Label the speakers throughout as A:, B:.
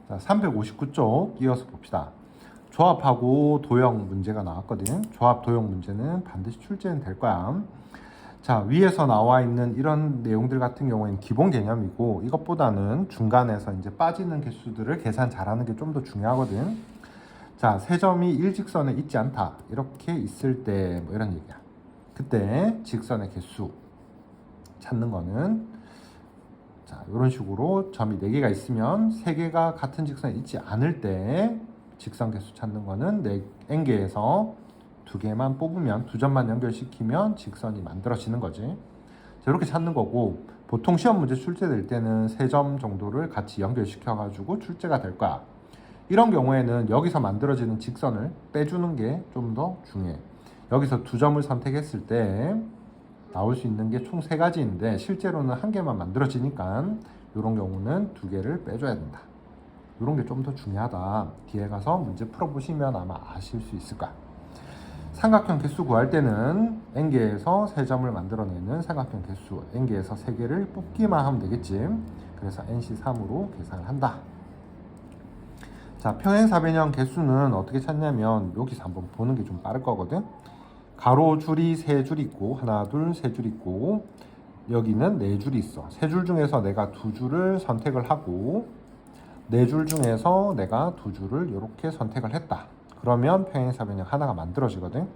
A: 자, 359쪽 이어서 봅시다. 조합하고 도형 문제가 나왔거든. 조합 도형 문제는 반드시 출제는 될 거야. 자, 위에서 나와 있는 이런 내용들 같은 경우에는 기본 개념이고, 이것보다는 중간에서 이제 빠지는 개수들을 계산 잘하는 게 좀 더 중요하거든. 자, 세 점이 일직선에 있지 않다, 이렇게 있을 때 뭐 이런 얘기야. 그때 직선의 개수 찾는 거는, 자, 이런 식으로 점이 4개가 있으면 3개가 같은 직선에 있지 않을 때 직선 개수 찾는 거는 n개에서 2개만 뽑으면, 2점만 연결시키면 직선이 만들어지는 거지. 자, 이렇게 찾는 거고, 보통 시험 문제 출제될 때는 3점 정도를 같이 연결시켜 가지고 출제가 될 거야. 이런 경우에는 여기서 만들어지는 직선을 빼주는 게 좀 더 중요해. 여기서 2점을 선택했을 때 나올 수 있는 게 총 3가지인데 실제로는 1개만 만들어지니까 이런 경우는 2개를 빼줘야 된다. 이런 게 좀 더 중요하다. 뒤에 가서 문제 풀어보시면 아마 아실 수 있을 거야. 삼각형 개수 구할 때는 n개에서 3점을 만들어내는 삼각형 개수, n개에서 3개를 뽑기만 하면 되겠지. 그래서 nc3으로 계산을 한다. 자, 평행사변형 개수는 어떻게 찾냐면 여기서 한번 보는 게 좀 빠를 거거든. 가로줄이 3줄 있고, 하나, 둘, 3줄 있고, 여기는 4줄이 있어. 3줄 중에서 내가 2줄을 선택을 하고, 4줄 중에서 내가 2줄을 이렇게 선택을 했다. 그러면 평행사변형 하나가 만들어지거든.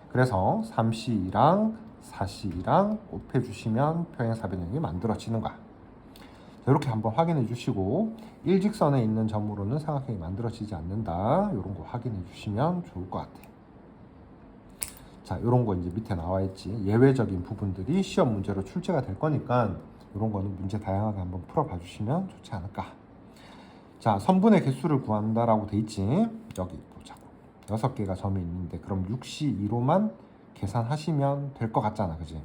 A: 그래서 3C랑 4C랑 곱해주시면 평행사변형이 만들어지는 거야. 이렇게 한번 확인해 주시고, 일직선에 있는 점으로는 삼각형이 만들어지지 않는다. 이런 거 확인해 주시면 좋을 것 같아. 자, 이런 거 이제 밑에 나와 있지. 예외적인 부분들이 시험 문제로 출제가 될 거니까 이런 거는 문제 다양하게 한번 풀어봐 주시면 좋지 않을까. 자, 선분의 개수를 구한다라고 돼 있지. 여기 보자고. 6개가 점이 있는데 그럼 6C2로만 계산하시면 될 것 같잖아, 그지?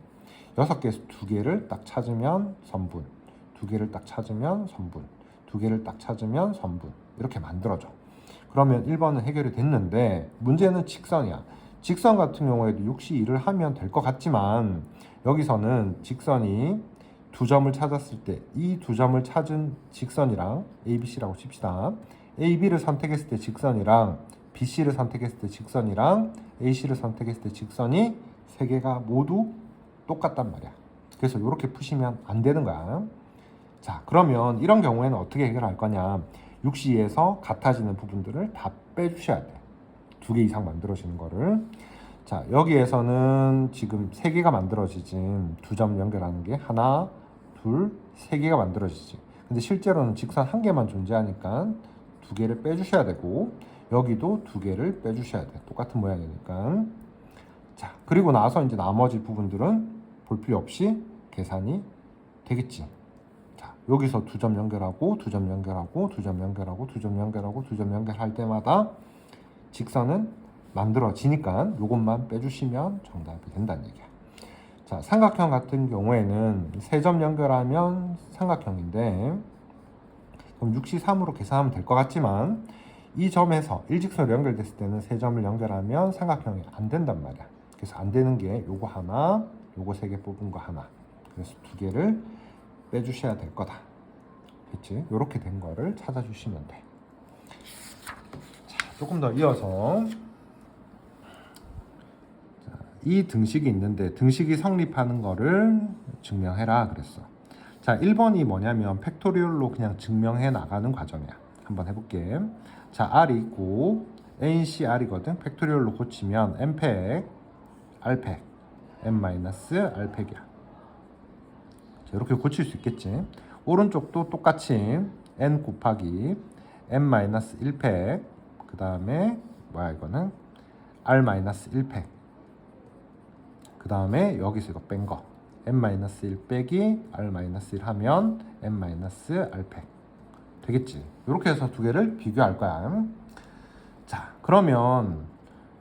A: 6개에서 2개를 딱 찾으면 선분, 2개를 딱 찾으면 선분, 2개를 딱 찾으면 선분, 이렇게 만들어져. 그러면 1번은 해결이 됐는데 문제는 직선이야. 직선 같은 경우에도 6C2를 하면 될 것 같지만 여기서는 직선이 2점을 찾았을 때 이 2점을 찾은 직선이랑 ABC라고 칩시다. AB를 선택했을 때 직선이랑 BC를 선택했을 때 직선이랑 AC를 선택했을 때 직선이 3개가 모두 똑같단 말이야. 그래서 이렇게 푸시면 안 되는 거야. 자, 그러면 이런 경우에는 어떻게 해결할 거냐. 6C에서 같아지는 부분들을 다 빼주셔야 돼. 2개 이상 만들어지는 거를. 자, 여기에서는 지금 3개가 만들어지지. 2점 연결하는 게 하나, 둘, 3개가 만들어지지. 근데 실제로는 직선 1개만 존재하니까 2개를 빼주셔야 되고, 여기도 2개를 빼주셔야 돼. 똑같은 모양이니까. 자, 그리고 나서 이제 나머지 부분들은 볼 필요 없이 계산이 되겠지. 자, 여기서 2점 연결하고, 2점 연결하고, 2점 연결하고, 2점 연결하고, 2점 연결할 때마다 직선은 만들어지니까 이것만 빼주시면 정답이 된다는 얘기야. 자, 삼각형 같은 경우에는 3점 연결하면 삼각형인데 그럼 6C3으로 계산하면 될 것 같지만 이 점에서 일직선으로 연결됐을 때는 3점을 연결하면 삼각형이 안 된단 말이야. 그래서 안 되는 게 요거 하나, 요거 3개 뽑은 거 하나. 그래서 2개를 빼주셔야 될 거다. 그치? 요렇게 된 거를 찾아주시면 돼. 자, 조금 더 이어서 이 등식이 있는데 등식이 성립하는 거를 증명해라 그랬어. 자, 1번이 뭐냐면 팩토리얼로 그냥 증명해 나가는 과정이야. 한번 해볼게. 자, R이 있고 NCR이거든. 팩토리얼로 고치면 N팩, R팩, N-R팩이야. 자, 이렇게 고칠 수 있겠지. 오른쪽도 똑같이 N 곱하기 N-1팩, 그 다음에 뭐야 이거는 R-1팩, 그 다음에 여기서 이거 뺀 거 n-1 빼기 r-1 하면 n-r팩 되겠지. 이렇게 해서 2개를 비교할 거야. 자, 그러면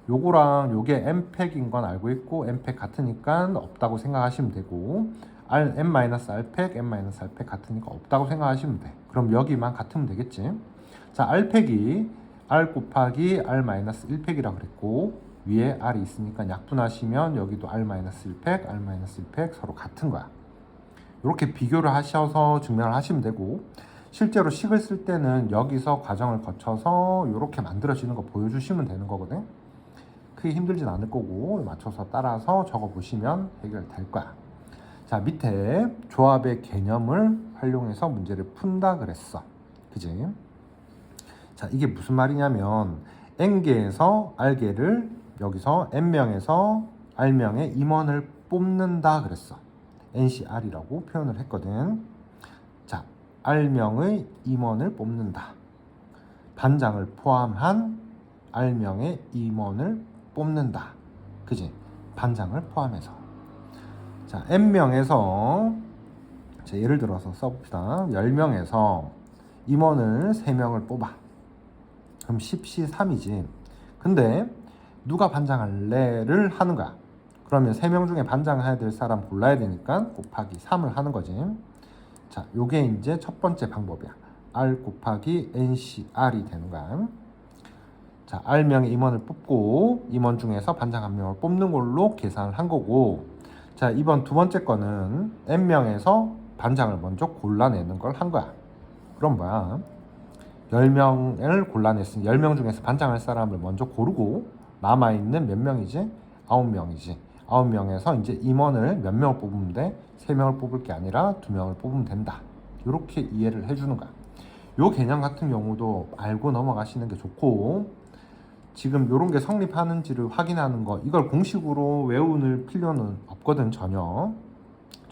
A: 요거랑 요게 n팩인 건 알고 있고 n팩 같으니까 없다고 생각하시면 되고, n-r팩, n-r팩 같으니까 없다고 생각하시면 돼. 그럼 여기만 같으면 되겠지. 자, r팩이 r 곱하기 r-1팩이라고 그랬고 위에 r이 있으니까 약분하시면 여기도 r-1팩, r-1팩 서로 같은 거야. 이렇게 비교를 하셔서 증명을 하시면 되고, 실제로 식을 쓸 때는 여기서 과정을 거쳐서 이렇게 만들어지는 거 보여주시면 되는 거거든. 크게 힘들진 않을 거고 맞춰서 따라서 적어보시면 해결될 거야. 자, 밑에 조합의 개념을 활용해서 문제를 푼다 그랬어. 그지? 자, 이게 무슨 말이냐면 N개에서 R개를 여기서 N명에서 R명의 임원을 뽑는다 그랬어. NCR이라고 표현을 했거든. 자, R명의 임원을 뽑는다. 반장을 포함한 R명의 임원을 뽑는다. 그지? 반장을 포함해서. 자, N명에서 자, 예를 들어서 써봅시다. 10명에서 임원을 3명을 뽑아. 그럼 10시 3이지. 근데 누가 반장할래를 하는 거야. 그러면 3명 중에 반장해야 될 사람 골라야 되니까 곱하기 3을 하는 거지. 자, 요게 이제 첫 번째 방법이야. R 곱하기 NCR이 되는 거야. 자, R명의 임원을 뽑고 임원 중에서 반장 1명을 뽑는 걸로 계산을 한 거고, 자, 이번 두 번째 거는 N명에서 반장을 먼저 골라내는 걸 한 거야. 그럼 뭐야? 10명을 골라냈으니 10명 중에서 반장할 사람을 먼저 고르고 남아있는 몇 명이지? 9명이지. 9명에서 이제 임원을 몇 명을 뽑으면 돼? 3명을 뽑을 게 아니라 2명을 뽑으면 된다. 이렇게 이해를 해주는 거야. 요 개념 같은 경우도 알고 넘어가시는 게 좋고, 지금 요런 게 성립하는지를 확인하는 거, 이걸 공식으로 외우는 필요는 없거든. 전혀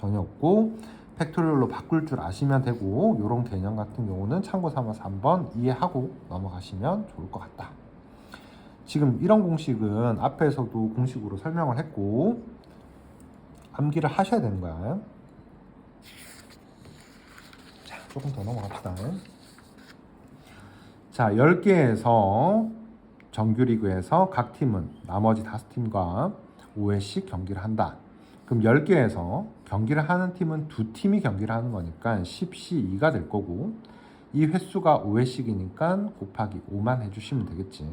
A: 없고, 팩토리얼로 바꿀 줄 아시면 되고, 요런 개념 같은 경우는 참고 삼아서 한번 이해하고 넘어가시면 좋을 것 같다. 지금 이런 공식은 앞에서도 공식으로 설명을 했고 암기를 하셔야 되는 거야. 자, 조금 더 넘어갑시다. 자, 10개에서 정규리그에서 각 팀은 나머지 5팀과 5회씩 경기를 한다. 그럼 10개에서 경기를 하는 팀은 2팀이 경기를 하는 거니까 10시 2가 될 거고, 이 횟수가 5회씩이니까 곱하기 5만 해주시면 되겠지.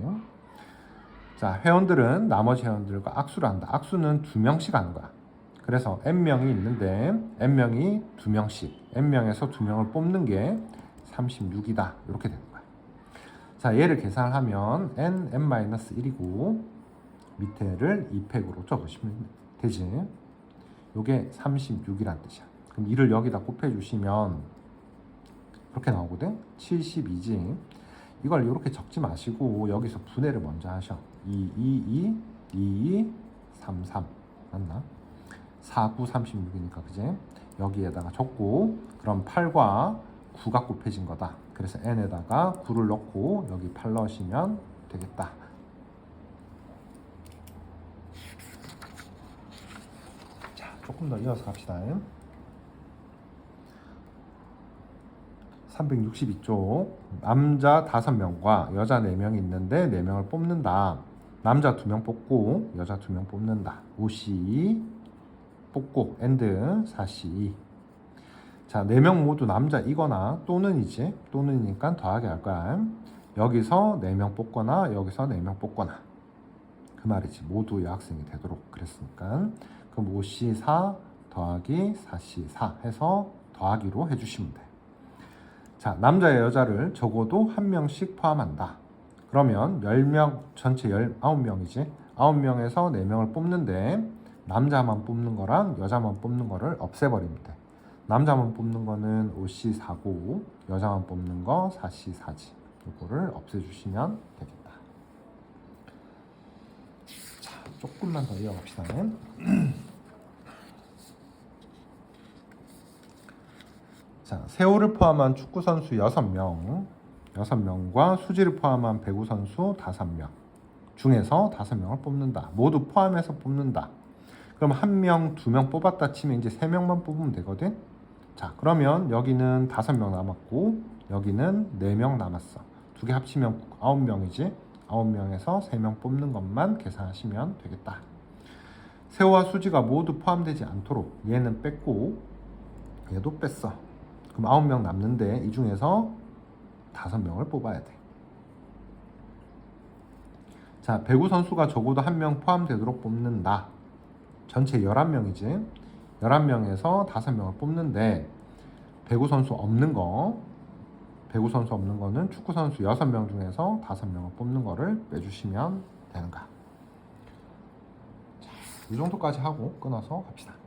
A: 자, 회원들은 나머지 회원들과 악수를 한다. 악수는 2명씩 하는 거야. 그래서 N명이 있는데 N명이 2명씩, N명에서 2명을 뽑는 게 36이다. 이렇게 되는 거야. 자, 얘를 계산을 하면 N-1이고 밑에를 2팩으로 적으시면 되지. 요게 36이란 뜻이야. 그럼 2를 여기다 곱해주시면 이렇게 나오거든. 72지. 이걸 이렇게 적지 마시고 여기서 분해를 먼저 하셔. 2, 2, 3, 3 맞나? 4, 9, 36이니까 그제? 여기에다가 적고, 그럼 8과 9가 곱해진 거다. 그래서 n에다가 9를 넣고 여기 8 넣으시면 되겠다. 자, 조금 더 이어서 갑시다. 362쪽 남자 5명과 여자 4명이 있는데 4명을 뽑는다. 남자 2명 뽑고 여자 2명 뽑는다. 5C 뽑고 엔드 4C. 자, 4명 모두 남자이거나 또는이지. 또는이니까 더하기 할 거야. 여기서 4명 뽑거나 여기서 4명 뽑거나 그 말이지. 모두 여학생이 되도록 그랬으니까. 그럼 5C4 더하기 4C4 해서 더하기로 해주시면 돼. 자, 남자 여자를 적어도 1명씩 포함한다. 그러면 10명, 전체 19명이지. 9명에서 4명을 뽑는데 남자만 뽑는 거랑 여자만 뽑는 거를 없애버리면 돼. 남자만 뽑는 거는 5C4고 여자만 뽑는 거 4C4지. 이거를 없애주시면 되겠다. 자, 조금만 더 이어갑시다. 자, 세호를 포함한 축구선수 6명과 수지를 포함한 배구선수 5명 중에서 5명을 뽑는다. 모두 포함해서 뽑는다. 그럼 1명, 2명 뽑았다 치면 이제 3명만 뽑으면 되거든. 자, 그러면 여기는 5명 남았고 여기는 4명 남았어. 두 개 합치면 9명이지. 9명에서 3명 뽑는 것만 계산하시면 되겠다. 세호와 수지가 모두 포함되지 않도록 얘는 뺐고 얘도 뺐어. 그럼 9명 남는데 이 중에서 5명을 뽑아야 돼. 자, 배구 선수가 적어도 1명 포함되도록 뽑는다. 전체 11명이지. 11명에서 5명을 뽑는데 배구 선수 없는 거 배구 선수 없는 거는 축구 선수 6명 중에서 5명을 뽑는 거를 빼주시면 되는 거야. 자, 이 정도까지 하고 끊어서 갑시다.